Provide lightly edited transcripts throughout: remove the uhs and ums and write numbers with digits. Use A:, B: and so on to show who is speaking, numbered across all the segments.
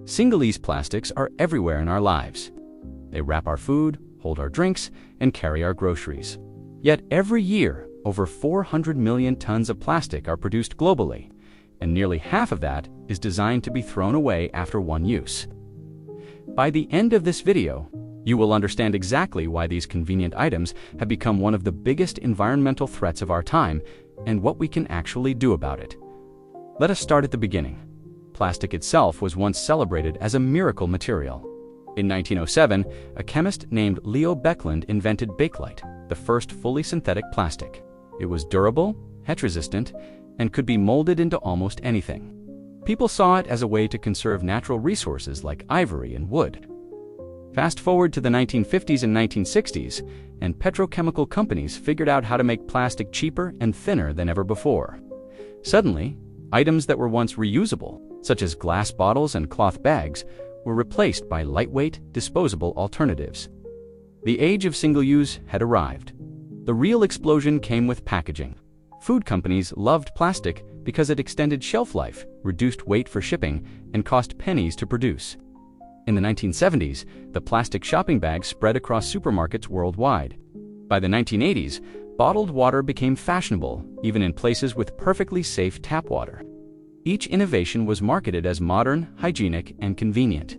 A: Single-use plastics are everywhere in our lives. They wrap our food, hold our drinks, and carry our groceries. Yet every year, over 400 million tons of plastic are produced globally, and nearly half of that is designed to be thrown away after one use. By the end of this video, you will understand exactly why these convenient items have become one of the biggest environmental threats of our time and what we can actually do about it. Let us start at the beginning. Plastic itself was once celebrated as a miracle material. In 1907, a chemist named Leo Baekeland invented Bakelite, the first fully synthetic plastic. It was durable, heat-resistant, and could be molded into almost anything. People saw it as a way to conserve natural resources like ivory and wood. Fast forward to the 1950s and 1960s, and petrochemical companies figured out how to make plastic cheaper and thinner than ever before. Suddenly, items that were once reusable, such as glass bottles and cloth bags, were replaced by lightweight, disposable alternatives. The age of single-use had arrived. The real explosion came with packaging. Food companies loved plastic because it extended shelf life, reduced weight for shipping, and cost pennies to produce. In the 1970s, the plastic shopping bag spread across supermarkets worldwide. By the 1980s, bottled water became fashionable, even in places with perfectly safe tap water. Each innovation was marketed as modern, hygienic, and convenient.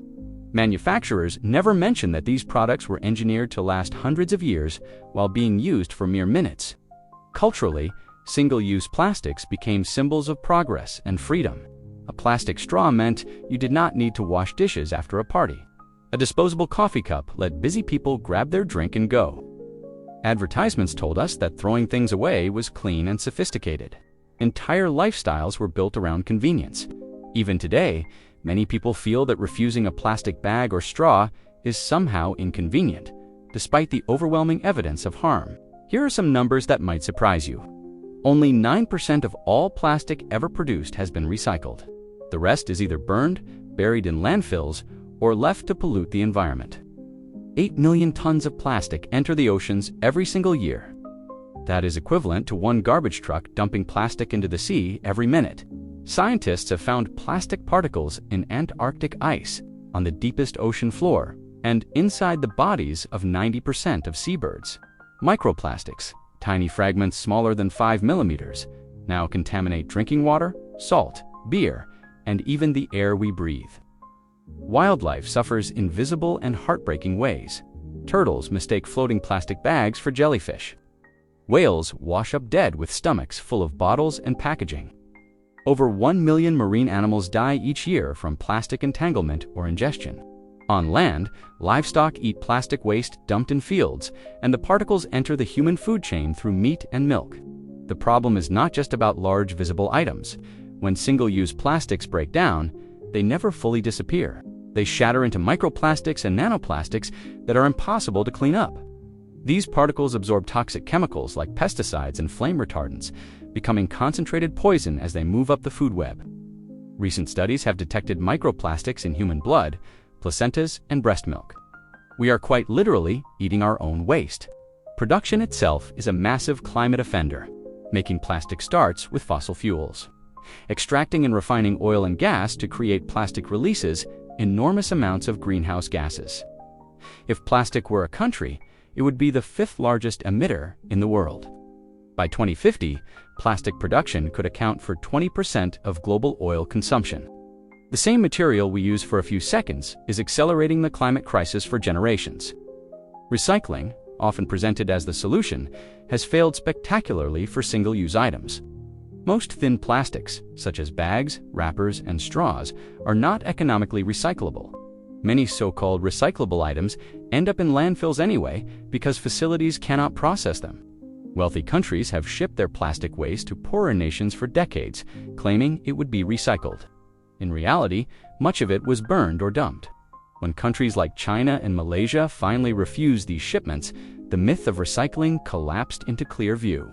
A: Manufacturers never mentioned that these products were engineered to last hundreds of years while being used for mere minutes. Culturally, single-use plastics became symbols of progress and freedom. A plastic straw meant you did not need to wash dishes after a party. A disposable coffee cup let busy people grab their drink and go. Advertisements told us that throwing things away was clean and sophisticated. Entire lifestyles were built around convenience. Even today, many people feel that refusing a plastic bag or straw is somehow inconvenient, despite the overwhelming evidence of harm. Here are some numbers that might surprise you. Only 9% of all plastic ever produced has been recycled. The rest is either burned, buried in landfills, or left to pollute the environment. 8 million tons of plastic enter the oceans every single year. That is equivalent to one garbage truck dumping plastic into the sea every minute. Scientists have found plastic particles in Antarctic ice, on the deepest ocean floor, and inside the bodies of 90% of seabirds. Microplastics, tiny fragments smaller than 5 millimeters, now contaminate drinking water, salt, beer, and even the air we breathe. Wildlife suffers in visible and heartbreaking ways. Turtles mistake floating plastic bags for jellyfish. Whales wash up dead with stomachs full of bottles and packaging. Over 1 million marine animals die each year from plastic entanglement or ingestion. On land, livestock eat plastic waste dumped in fields, and the particles enter the human food chain through meat and milk. The problem is not just about large visible items. When single-use plastics break down, they never fully disappear. They shatter into microplastics and nanoplastics that are impossible to clean up. These particles absorb toxic chemicals like pesticides and flame retardants, becoming concentrated poison as they move up the food web. Recent studies have detected microplastics in human blood, placentas, and breast milk. We are quite literally eating our own waste. Production itself is a massive climate offender. Making plastic starts with fossil fuels. Extracting and refining oil and gas to create plastic releases enormous amounts of greenhouse gases. If plastic were a country, it would be the 5th largest emitter in the world. By 2050, plastic production could account for 20% of global oil consumption. The same material we use for a few seconds is accelerating the climate crisis for generations. Recycling, often presented as the solution, has failed spectacularly for single-use items. Most thin plastics, such as bags, wrappers, and straws, are not economically recyclable. Many so-called recyclable items end up in landfills anyway because facilities cannot process them. Wealthy countries have shipped their plastic waste to poorer nations for decades, claiming it would be recycled. In reality, much of it was burned or dumped. When countries like China and Malaysia finally refused these shipments, the myth of recycling collapsed into clear view.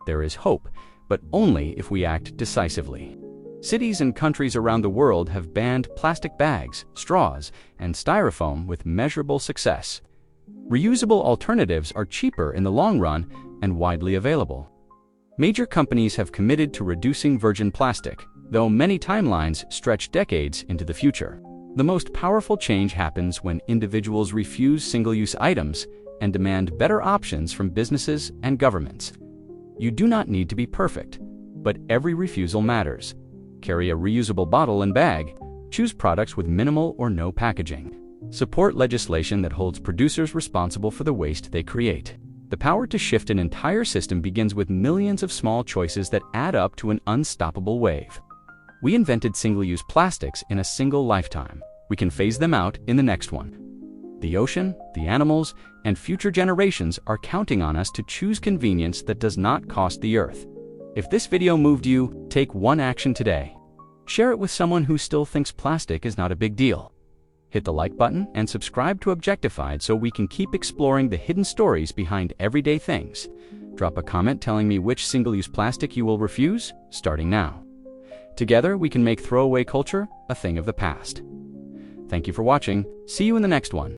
A: There is hope, but only if we act decisively. Cities and countries around the world have banned plastic bags, straws, and styrofoam with measurable success. Reusable alternatives are cheaper in the long run and widely available. Major companies have committed to reducing virgin plastic, though many timelines stretch decades into the future. The most powerful change happens when individuals refuse single-use items and demand better options from businesses and governments. You do not need to be perfect, but every refusal matters. Carry a reusable bottle and bag. Choose products with minimal or no packaging. Support legislation that holds producers responsible for the waste they create. The power to shift an entire system begins with millions of small choices that add up to an unstoppable wave. We invented single-use plastics in a single lifetime. We can phase them out in the next one. The ocean, the animals, and future generations are counting on us to choose convenience that does not cost the earth. If this video moved you, take one action today. Share it with someone who still thinks plastic is not a big deal. Hit the like button and subscribe to Objectified so we can keep exploring the hidden stories behind everyday things. Drop a comment telling me which single-use plastic you will refuse, starting now. Together, we can make throwaway culture a thing of the past. Thank you for watching. See you in the next one.